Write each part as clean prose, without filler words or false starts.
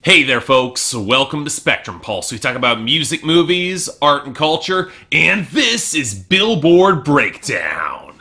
Hey there folks, welcome to Spectrum Pulse. We talk about music, movies, art and culture, and this is Billboard Breakdown.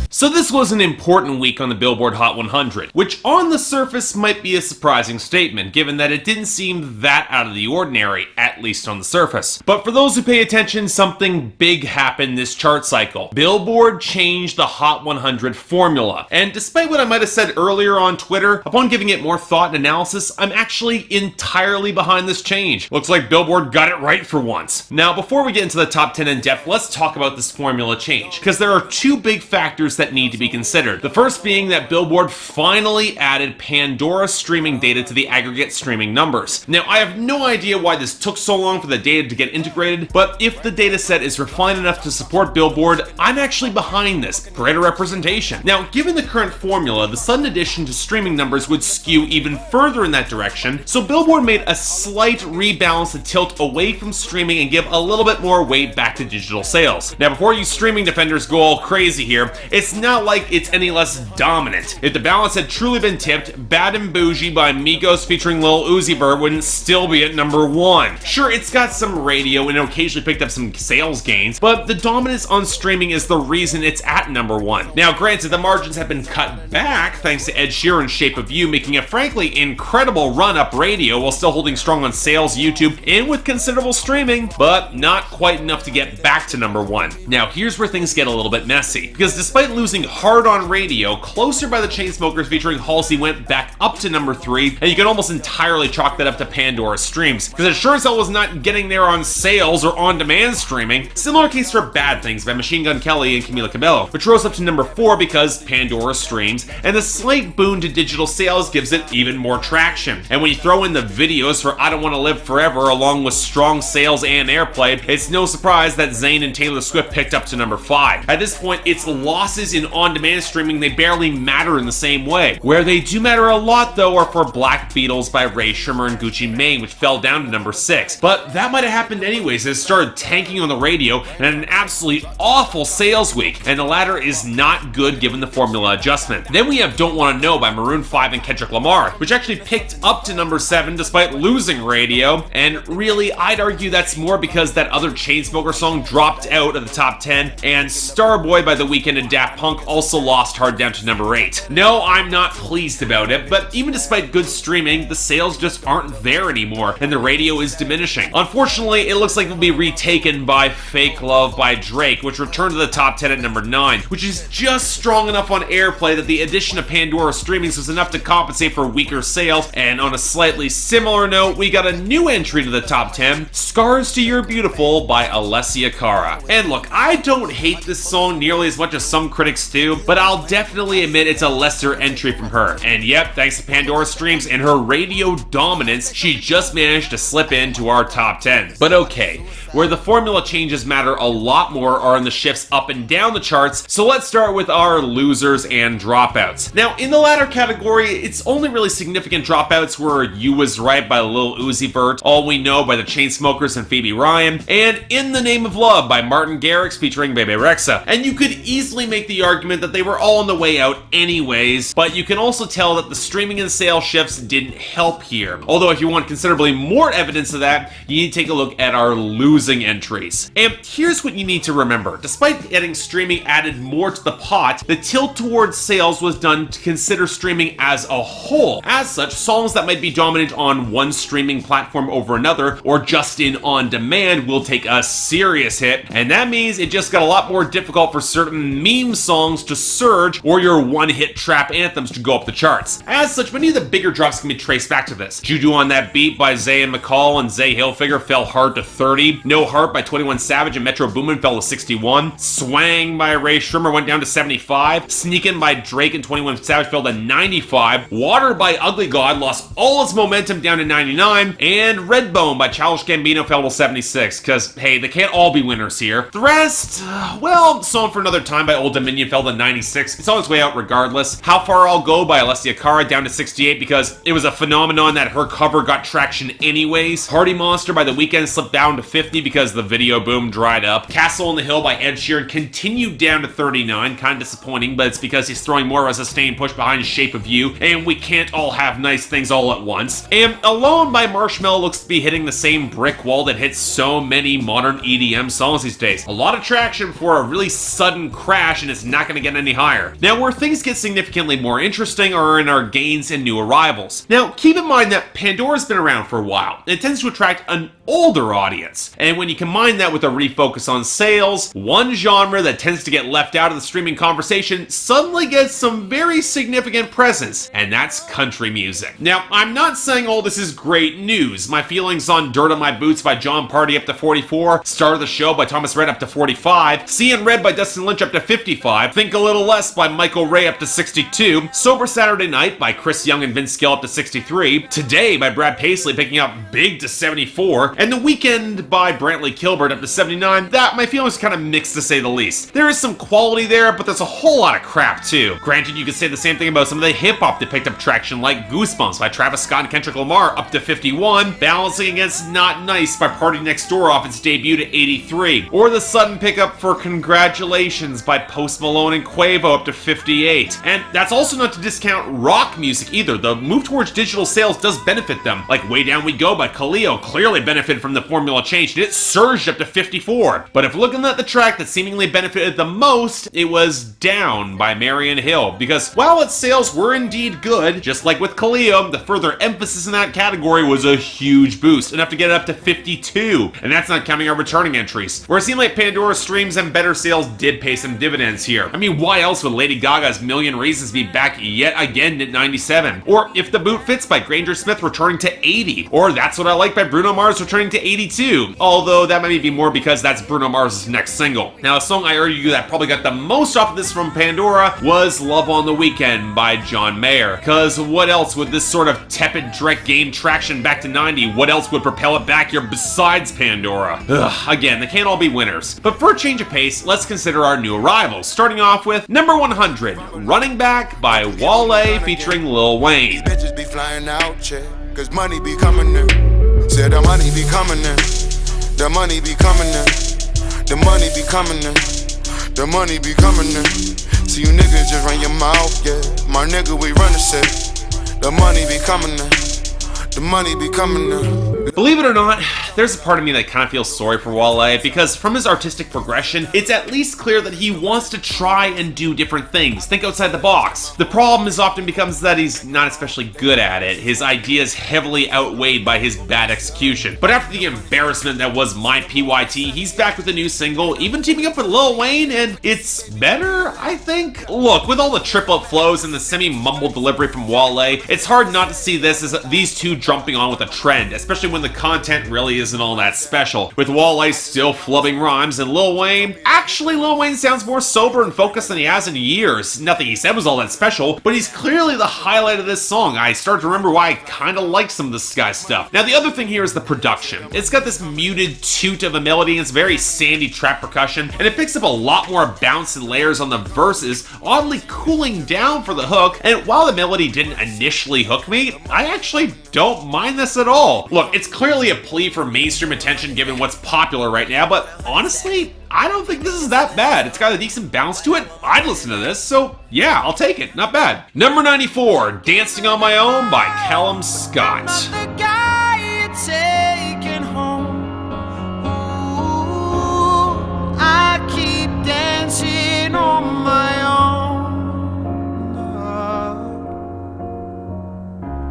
So this was an important week on the Billboard Hot 100, which on the surface might be a surprising statement, given that it didn't seem that out of the ordinary, at least on the surface. But for those who pay attention, something big happened this chart cycle. Billboard changed the Hot 100 formula, and despite what I might have said earlier on Twitter, upon giving it more thought and analysis, I'm actually entirely behind this change. Looks like Billboard got it right for once. Now, before we get into the top 10 in depth, let's talk about this formula change, because there are two big factors that need to be considered. The first being that Billboard finally added Pandora streaming data to the aggregate streaming numbers. Now, I have no idea why this took so long for the data to get integrated, but if the data set is refined enough to support Billboard, I'm actually behind this. Greater representation. Now, given the current formula, the sudden addition to streaming numbers would skew even further in that direction, so Billboard made a slight rebalance to tilt away from streaming and give a little bit more weight back to digital sales. Now, before you streaming defenders go all crazy here, it's not like it's any less dominant. If the balance had truly been tipped, Bad and Bougie by Migos featuring Lil Uzi Vert wouldn't still be at number 1. Sure, it's got some radio and occasionally picked up some sales gains, but the dominance on streaming is the reason it's at number 1. Now, granted, the margins have been cut back thanks to Ed Sheeran's Shape of You, making a frankly incredible run up radio while still holding strong on sales, YouTube, and with considerable streaming, but not quite enough to get back to number 1. Now, here's where things get a little bit messy, because despite losing hard on radio, Closer by the Chainsmokers featuring Halsey went back up to number 3, and you can almost entirely chalk that up to Pandora streams, because it sure as hell was not getting there on sales or on-demand streaming. Similar case for Bad Things by Machine Gun Kelly and Camila Cabello, which rose up to number 4 because Pandora streams, and the slight boon to digital sales gives it even more traction. And when you throw in the videos for I Don't Want to Live Forever along with strong sales and airplay, it's no surprise that Zayn and Taylor Swift picked up to number 5. At this point, its losses in on-demand streaming, they barely matter in the same way. Where they do matter a lot, though, are for Black Beatles by Ray Shermer and Gucci Mane, which fell down to number 6. But that might have happened anyways, as it started tanking on the radio and had an absolutely awful sales week, and the latter is not good given the formula adjustment. Then we have Don't Wanna Know by Maroon 5 and Kendrick Lamar, which actually picked up to number 7 despite losing radio, and really, I'd argue that's more because that other Chainsmoker song dropped out of the top 10, and Starboy by The Weeknd and Daft Punk also lost hard down to number 8. No, I'm not pleased about it, but even despite good streaming, the sales just aren't there anymore, and the radio is diminishing. Unfortunately, it looks like it'll be retaken by Fake Love by Drake, which returned to the top 10 at number 9, which is just strong enough on airplay that the addition of Pandora streamings was enough to compensate for weaker sales. And on a slightly similar note, we got a new entry to the top 10, Scars to You're Beautiful by Alessia Cara. And look, I don't hate this song nearly as much as some critics do, but I'll definitely admit it's a lesser entry from her. And yep, thanks to Pandora streams and her radio dominance, she just managed to slip into our top 10. But okay, where the formula changes matter a lot more are in the shifts up and down the charts, so let's start with our losers and dropouts. Now, in the latter category, it's only really significant dropouts were You Was Right by Lil Uzi Vert, All We Know by the Chainsmokers and Phoebe Ryan, and In the Name of Love by Martin Garrix featuring Bebe Rexha. And you could easily make the argument that they were all on the way out anyways, but you can also tell that the streaming and sales shifts didn't help here. Although if you want considerably more evidence of that, you need to take a look at our losing entries. And here's what you need to remember. Despite getting streaming added more to the pot, the tilt towards sales was done to consider streaming as a whole. As such, songs that might be dominant on one streaming platform over another, or just in on-demand, will take a serious hit, and that means it just got a lot more difficult for certain meme songs to surge, or your one-hit trap anthems to go up the charts. As such, many of the bigger drops can be traced back to this. Juju on That Beat by Zay and McCall and Zay Hilfiger fell hard to 30. No Heart by 21 Savage and Metro Boomin fell to 61. Swang by Ray Shermer went down to 75. Sneakin' by Drake and 21 Savage fell to 95. Water by Ugly God lost all its momentum down to 99. And Redbone by Childish Gambino fell to 76, because, hey, they can't all be winners here. The rest, well, Song for Another Time by Old Dominion fell to 96. It's on its way out regardless. How Far I'll Go by Alessia Cara down to 68 because it was a phenomenon that her cover got traction anyways. Party Monster by The Weeknd slipped down to 50 because the video boom dried up. Castle on the Hill by Ed Sheeran continued down to 39, kind of disappointing, but it's because he's throwing more of a sustained push behind Shape of You, and we can't all have nice things all at once. And Alone by Marshmello looks to be hitting the same brick wall that hits so many modern EDM songs these days. A lot of traction for a really sudden crash, and it's not going to get any higher. Now, where things get significantly more interesting are in our gains and new arrivals. Now, keep in mind that Pandora's been around for a while. It tends to attract an older audience, and when you combine that with a refocus on sales, one genre that tends to get left out of the streaming conversation suddenly gets some very significant presence, and that's country music. Now, I'm not saying all this is great news. My feelings on Dirt on My Boots by John Party up to 44, Star of the Show by Thomas Rhett up to 45, Seeing Red by Dustin Lynch up to 55, Think a Little Less by Michael Ray up to 62, Sober Saturday Night by Chris Young and Vince Gill up to 63, Today by Brad Paisley picking up big to 74, and The Weekend by Brantley Kilbert up to 79. That, my feelings kind of mixed to say the least. There is some quality there, but there's a whole lot of crap too. Granted, you could say the same thing about some of the hip-hop that picked up traction like Goosebumps by Travis Scott and Kendrick Lamar up to 51, balancing against Not Nice by Party Next Door off its debut to 83, or the sudden pickup for Congratulations by Post Malone and Quavo up to 58. And that's also not to discount rock music either. The move towards digital sales does benefit them, like Way Down We Go by Khalil clearly benefited from the formula change, and it surged up to 54. But if looking at the track that seemingly benefited the most, it was Down by Marion Hill, because while its sales were indeed good, just like with Khalil, the further emphasis in that category was a huge boost, enough to get it up to 52, and that's not counting our returning entries, where it seemed like Pandora's streams and better sales did pay some dividends here. I mean, why else would Lady Gaga's Million Reasons be back yet again at 97? Or If the Boot Fits by Granger Smith returning to 80, or That's What I Like by Bruno Mars returning to 82, although that might be more because that's Bruno Mars' next single. Now, a song I argue that probably got the most off of this from Pandora was Love on the Weekend by John Mayer, cause what else would this sort of tepid Drake gain traction back to 90? What else would propel it back here besides Pandora? Ugh, again, they can't all be winners. But for a change of pace, let's consider our new arrivals, starting off with number 100, Running Back by Wale featuring Lil Wayne. These bitches be flying out, yeah, cause money be coming in. Said the money be coming in. The money be coming in. The money be coming in. The money be coming in. See you niggas just run your mouth, yeah. My nigga, we run the shit. The money be coming in. The money be coming in. Believe it or not, there's a part of me that kind of feels sorry for Wale, because from his artistic progression, it's at least clear that he wants to try and do different things, think outside the box. The problem is often becomes that he's not especially good at it. His ideas heavily outweighed by his bad execution. But after the embarrassment that was My PYT, he's back with a new single, even teaming up with Lil Wayne, and it's better, I think. Look, with all the triplet flows and the semi-mumbled delivery from Wale, it's hard not to see this as these two jumping on with a trend, especially when the content really isn't all that special. With Wale still flubbing rhymes and Lil Wayne sounds more sober and focused than he has in years. Nothing he said was all that special, but he's clearly the highlight of this song. I start to remember why I kinda like some of this guy's stuff. Now the other thing here is the production. It's got this muted toot of a melody, and it's very sandy trap percussion, and it picks up a lot more bounce and layers on the verses, oddly cooling down for the hook, and while the melody didn't initially hook me, I actually don't mind this at all. Look, it's clearly a plea for mainstream attention given what's popular right now, but honestly, I don't think this is that bad. It's got a decent bounce to it. I'd listen to this, so yeah, I'll take it. Not bad. Number 94, Dancing on My Own by Calum Scott. I keep dancing on my own.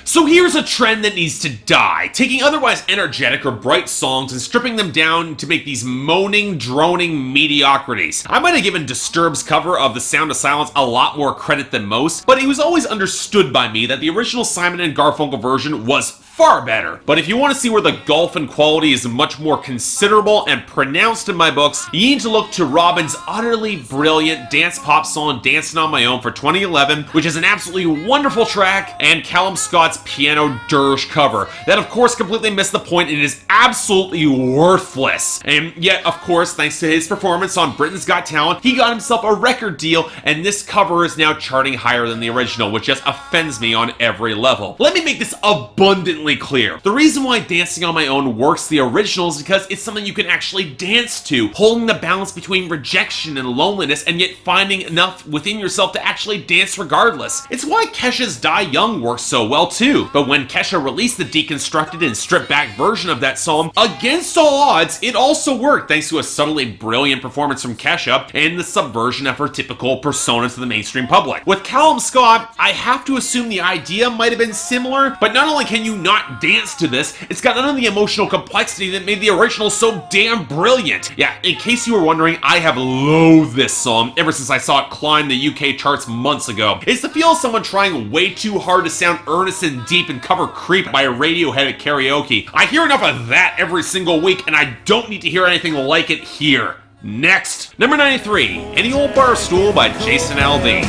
So here's a trend that needs to die, taking otherwise energetic or bright songs and stripping them down to make these moaning, droning mediocrities. I might have given Disturbed's cover of The Sound of Silence a lot more credit than most, but it was always understood by me that the original Simon and Garfunkel version was far better. But if you want to see where the gulf in quality is much more considerable and pronounced in my books, you need to look to Robin's utterly brilliant dance pop song Dancing on My Own for 2011, which is an absolutely wonderful track, and Calum Scott's piano dirge cover. That of course completely missed the point and is absolutely worthless. And yet, of course, thanks to his performance on Britain's Got Talent, he got himself a record deal, and this cover is now charting higher than the original, which just offends me on every level. Let me make this abundantly blatantly clear. The reason why Dancing on My Own works the original is because it's something you can actually dance to, holding the balance between rejection and loneliness and yet finding enough within yourself to actually dance regardless. It's why Kesha's Die Young works so well too. But when Kesha released the deconstructed and stripped back version of that song, against all odds, it also worked thanks to a subtly brilliant performance from Kesha and the subversion of her typical persona to the mainstream public. With Calum Scott, I have to assume the idea might have been similar, but not only can you not dance to this, it's got none of the emotional complexity that made the original so damn brilliant. Yeah, in case you were wondering, I have loathed this song ever since I saw it climb the UK charts months ago. It's the feel of someone trying way too hard to sound earnest and deep and cover Creep by Radiohead at karaoke. I hear enough of that every single week, and I don't need to hear anything like it here. Next, number 93, Any Old Barstool by Jason Aldean.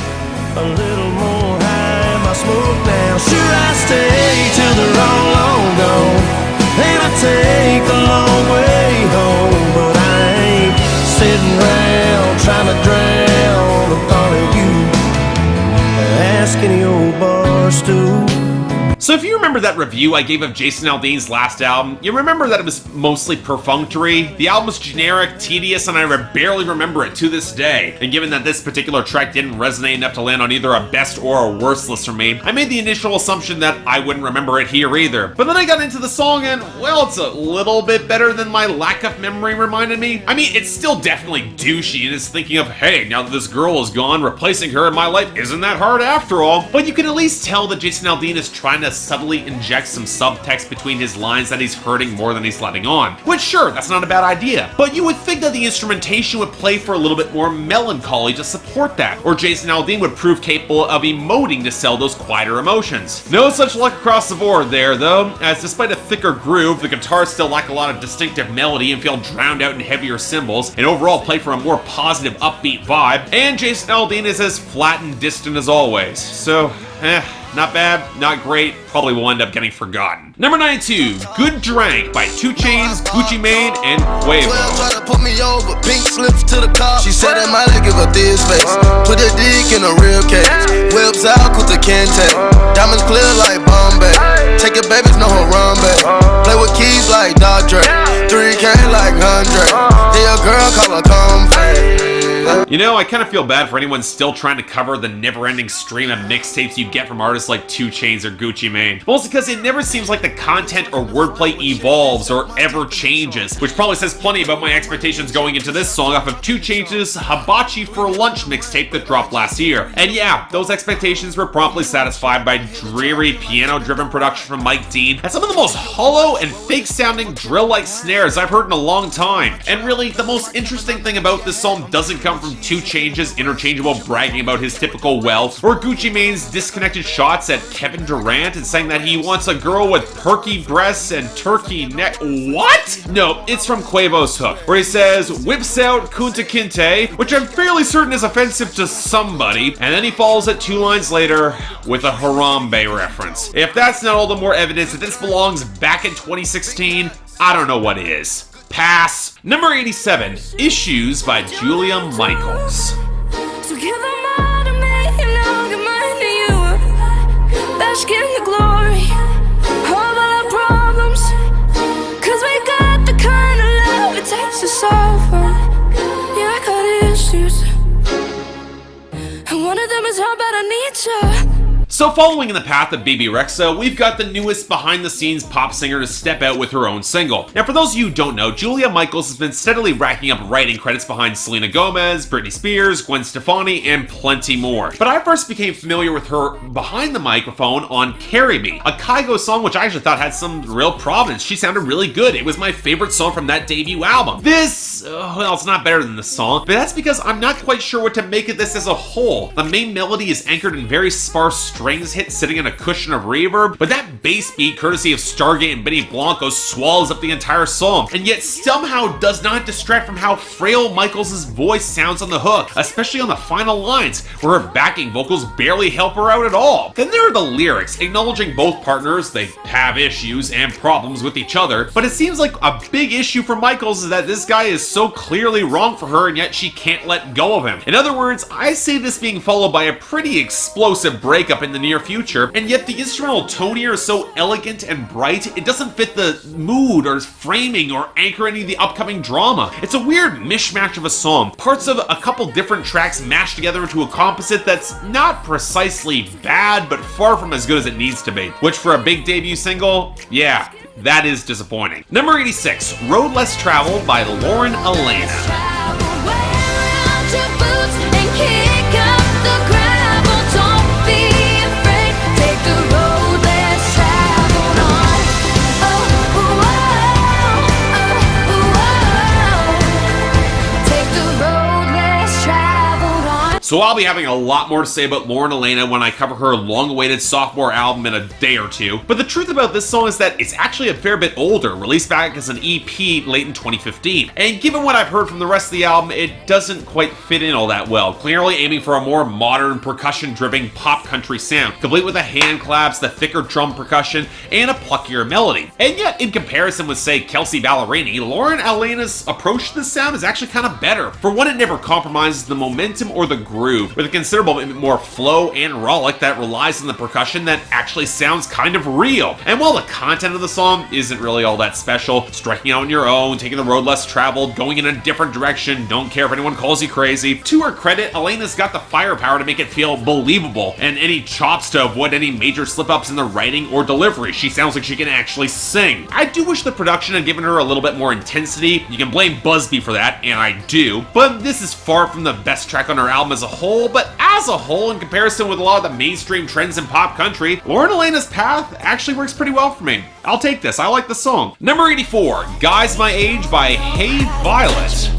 A little more high, my smoke now. Should I stay till they're all long gone? And I take the long way home, but I ain't sitting around trying to drown the thought of you. Ask any old Barstool. So if you remember that review I gave of Jason Aldean's last album, you remember that it was mostly perfunctory. The album was generic, tedious, and I barely remember it to this day. And given that this particular track didn't resonate enough to land on either a best or a worst list for me, I made the initial assumption that I wouldn't remember it here either. But then I got into the song and, well, it's a little bit better than my lack of memory reminded me. I mean, it's still definitely douchey and is thinking of, hey, now that this girl is gone, replacing her in my life isn't that hard after all. But you can at least tell that Jason Aldean is trying to subtly inject some subtext between his lines that he's hurting more than he's letting on. Which, sure, that's not a bad idea, but you would think that the instrumentation would play for a little bit more melancholy to support that, or Jason Aldean would prove capable of emoting to sell those quieter emotions. No such luck across the board there, though, as despite a thicker groove, the guitars still lack a lot of distinctive melody and feel drowned out in heavier cymbals, and overall play for a more positive, upbeat vibe, and Jason Aldean is as flat and distant as always. So, not bad, not great, probably will end up getting forgotten. Number 92, Good Drank by 2 Chainz, Gucci Mane, and Quavo. Try to put me over, pink slips to the cop. She said that might give her this face. Put a dick in a real case. Whips out, Kuta Kente. Diamonds clear like Bombay. Take your babies, no Harambe. Play with keys like Dodger. 3K like 100. Then your girl call her comfy. You know, I kind of feel bad for anyone still trying to cover the never-ending stream of mixtapes you get from artists like 2 Chainz or Gucci Mane. Mostly because it never seems like the content or wordplay evolves or ever changes, which probably says plenty about my expectations going into this song off of 2 Chainz's Hibachi for Lunch mixtape that dropped last year. And yeah, those expectations were promptly satisfied by dreary piano-driven production from Mike Dean and some of the most hollow and fake-sounding drill-like snares I've heard in a long time. And really, the most interesting thing about this song doesn't come from 2 Chainz's interchangeable bragging about his typical wealth, or Gucci Mane's disconnected shots at Kevin Durant and saying that he wants a girl with perky breasts and turkey neck. What? No, it's from Quavo's hook, where he says, whips out Kunta Kinte, which I'm fairly certain is offensive to somebody, and then he follows it 2 lines later with a Harambe reference. If that's not all the more evidence that this belongs back in 2016, I don't know what is. Pass. Number 87, Issues by Julia Michaels. So give them all to me and I'll give mine to you. Bask in the glory of all our problems, 'cause we got the kind of love it takes to solve them. Yeah, I got issues, and one of them is how bad I need you. So following in the path of Bebe Rexha, we've got the newest behind-the-scenes pop singer to step out with her own single. Now for those of you who don't know, Julia Michaels has been steadily racking up writing credits behind Selena Gomez, Britney Spears, Gwen Stefani, and plenty more. But I first became familiar with her behind the microphone on Carry Me, a Kygo song which I actually thought had some real provenance. She sounded really good. It was my favorite song from that debut album. This, well, it's not better than the song, but that's because I'm not quite sure what to make of this as a whole. The main melody is anchored in very sparse strings hit sitting on a cushion of reverb, but that bass beat, courtesy of Stargate and Benny Blanco, swallows up the entire song, and yet somehow does not distract from how frail Michaels' voice sounds on the hook, especially on the final lines, where her backing vocals barely help her out at all. Then there are the lyrics, acknowledging both partners, they have issues and problems with each other, but it seems like a big issue for Michaels is that this guy is so clearly wrong for her, and yet she can't let go of him. In other words, I see this being followed by a pretty explosive breakup in the near future, and yet the instrumental tone here is so elegant and bright, it doesn't fit the mood or framing or anchor any of the upcoming drama. It's a weird mishmash of a song, parts of a couple different tracks mashed together into a composite that's not precisely bad, but far from as good as it needs to be. Which for a big debut single, yeah, that is disappointing. Number 86, Road Less Traveled by Lauren Alaina. So I'll be having a lot more to say about Lauren Alaina when I cover her long-awaited sophomore album in a day or two. But the truth about this song is that it's actually a fair bit older, released back as an EP late in 2015. And given what I've heard from the rest of the album, it doesn't quite fit in all that well, clearly aiming for a more modern, percussion-driven pop country sound, complete with the hand claps, the thicker drum percussion, and a pluckier melody. And yet, in comparison with, say, Kelsey Ballerini, Lauren Alaina's approach to this sound is actually kind of better. For one, it never compromises the momentum or the groove, with a considerable bit more flow and rollick that relies on the percussion that actually sounds kind of real. And while the content of the song isn't really all that special, striking out on your own, taking the road less traveled, going in a different direction, don't care if anyone calls you crazy, to her credit, Alaina's got the firepower to make it feel believable, and any chops to avoid any major slip-ups in the writing or delivery. She sounds like she can actually sing. I do wish the production had given her a little bit more intensity. You can blame Busby for that, and I do, but this is far from the best track on her album as a whole, but as a whole, in comparison with a lot of the mainstream trends in pop country, Lauren Alaina's path actually works pretty well for me. I'll take this, I like the song. Number 84, Guys My Age by Hey Violet.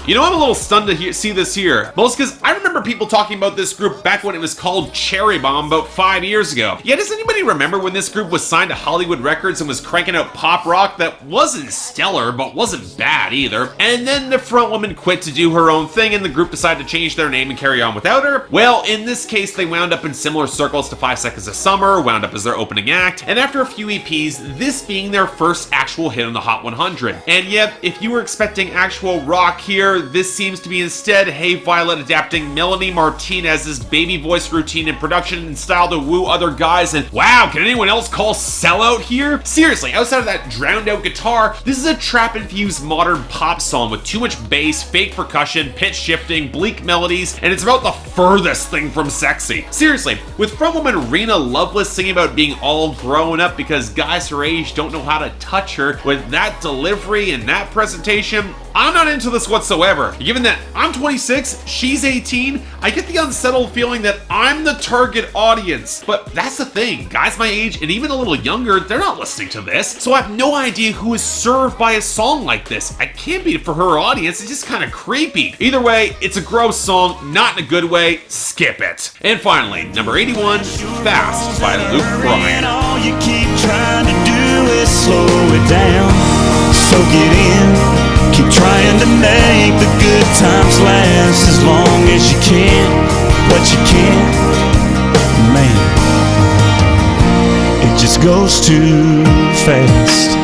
You know, I'm a little stunned to see this here, most because I remember people talking about this group back when it was called Cherry Bomb about 5 years ago. Yeah, does anybody remember when this group was signed to Hollywood Records and was cranking out pop rock that wasn't stellar, but wasn't bad either? And then the frontwoman quit to do her own thing and the group decided to change their name and carry on without her? Well, in this case, they wound up in similar circles to 5 Seconds of Summer, wound up as their opening act, and after a few EPs, this being their first actual hit on the Hot 100. And yet, if you were expecting actual rock here, this seems to be instead Hey Violet adapting Melanie Martinez's baby voice routine and production and style to woo other guys, and wow, can anyone else call Sellout here? Seriously, outside of that drowned out guitar, this is a trap-infused modern pop song with too much bass, fake percussion, pitch shifting, bleak melodies, and it's about the furthest thing from sexy. Seriously, with frontwoman Rena Loveless singing about being all grown up because guys her age don't know how to touch her, with that delivery and that presentation, I'm not into this whatsoever. Given that I'm 26, she's 18, I get the unsettled feeling that I'm the target audience. But that's the thing, guys my age and even a little younger, they're not listening to this. So I have no idea who is served by a song like this. I can't be for her audience, it's just kind of creepy. Either way, it's a gross song, not in a good way, skip it. And finally, number 81, Fast by Luke Bryan. All you keep trying to do is slow it down, soak it in. Keep trying to make the good times last as long as you can, but you can't, man, it just goes too fast.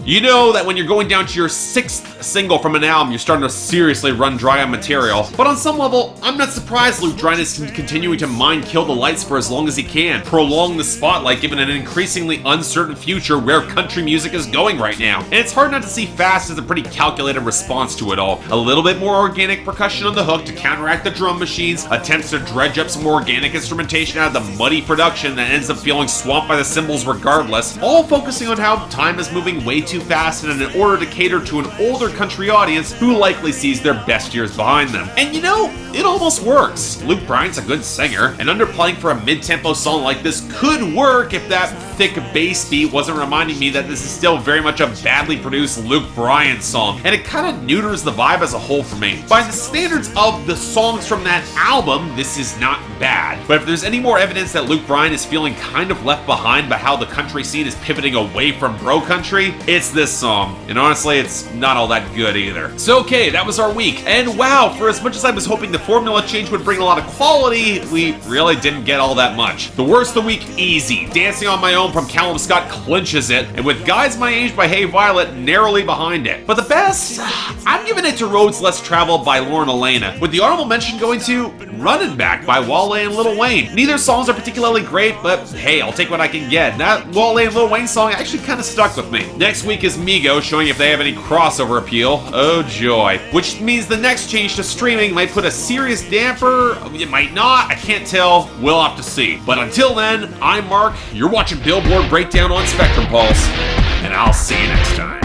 You know that when you're going down to your 6th single from an album, you're starting to seriously run dry on material. But on some level, I'm not surprised Luke Bryan is continuing to kill the lights for as long as he can, prolong the spotlight given an increasingly uncertain future where country music is going right now. And it's hard not to see Fast as a pretty calculated response to it all. A little bit more organic percussion on the hook to counteract the drum machines, attempts to dredge up some organic instrumentation out of the muddy production that ends up feeling swamped by the cymbals regardless, all focusing on how time is moving way too fast and in order to cater to an older country audience who likely sees their best years behind them. And you know, it almost works. Luke Bryan's a good singer, and underplaying for a mid-tempo song like this could work if that thick bass beat wasn't reminding me that this is still very much a badly produced Luke Bryan song, and it kind of neuters the vibe as a whole for me. By the standards of the songs from that album, this is not bad, but if there's any more evidence that Luke Bryan is feeling kind of left behind by how the country scene is pivoting away from bro country, it's it's this song. And honestly, it's not all that good either. So okay, that was our week. And wow, for as much as I was hoping the formula change would bring a lot of quality, we really didn't get all that much. The worst of the week, easy. Dancing on My Own from Calum Scott clinches it, and with Guys My Age by Hey Violet narrowly behind it. But the best, I'm giving it to Roads Less Traveled by Alaina, with the honorable mention going to Running Back by Wale and Lil Wayne. Neither songs are particularly great, but hey, I'll take what I can get. That Wale and Lil Wayne song actually kind of stuck with me. Next week is Migo, showing if they have any crossover appeal. Oh joy. Which means the next change to streaming might put a serious damper. It might not. I can't tell. We'll have to see. But until then, I'm Mark. You're watching Billboard Breakdown on Spectrum Pulse, and I'll see you next time.